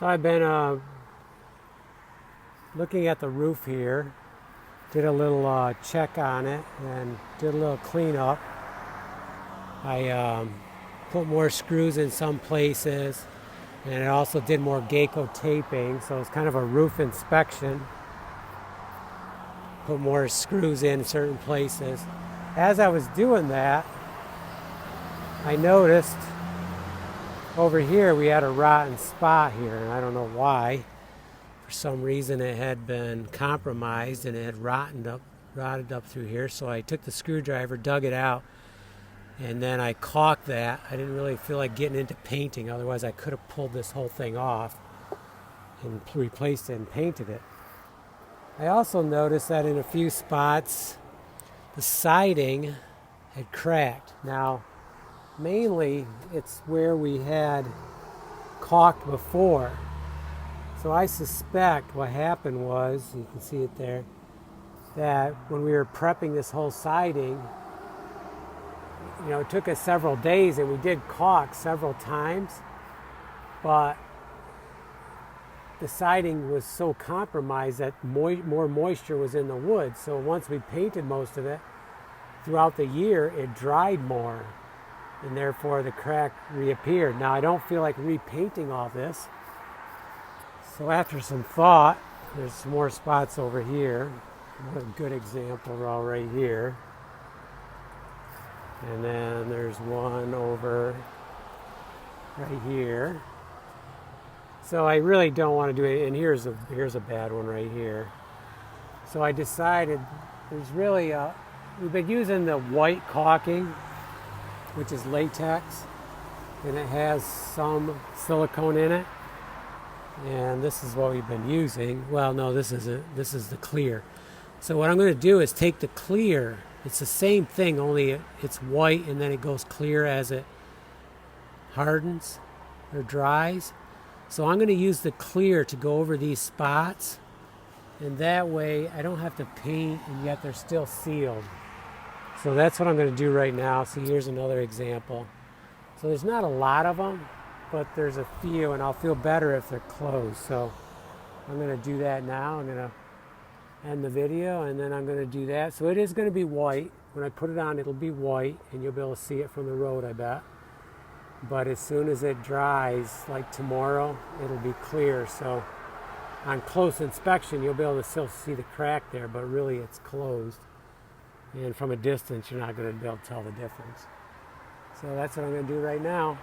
So I've been looking at the roof here, did a little check on it and did a little cleanup. I put more screws in some places, and I also did more Geico taping, so it's kind of a roof inspection. Put more screws in certain places. As I was doing that, I noticed over here we had a rotten spot here, and I don't know why. For some reason it had been compromised and it had rotted up through here. So I took the screwdriver, dug it out, and then I caulked that. I didn't really feel like getting into painting, otherwise I could have pulled this whole thing off and replaced it and painted it. I also noticed that in a few spots the siding had cracked. Now, mainly it's where we had caulked before. So I suspect what happened was, you can see it there, that when we were prepping this whole siding, it took us several days, and we did caulk several times, but the siding was so compromised that more moisture was in the wood. So once we painted most of it, throughout the year it dried more, and therefore the crack reappeared. Now I don't feel like repainting all this, so after some thought, there's some more spots over here. A good example right here, and then there's one over right here. So I really don't want to do it, and here's a bad one right here. So I decided there's really we've been using the white caulking, which is latex, and it has some silicone in it. And this is what we've been using. Well, no, this isn't. This is the clear. So what I'm going to do is take the clear. It's the same thing, only it's white and then it goes clear as it hardens or dries. So I'm going to use the clear to go over these spots, and that way I don't have to paint, and yet they're still sealed. So that's what I'm going to do right now. See, here's another example. So there's not a lot of them, but there's a few, and I'll feel better if they're closed. So I'm going to do that now. I'm going to end the video, and then I'm going to do that. So it is going to be white. When I put it on, it'll be white, and you'll be able to see it from the road, I bet. But as soon as it dries, like tomorrow, it'll be clear. So on close inspection, you'll be able to still see the crack there, but really it's closed. And from a distance, you're not going to be able to tell the difference. So that's what I'm going to do right now.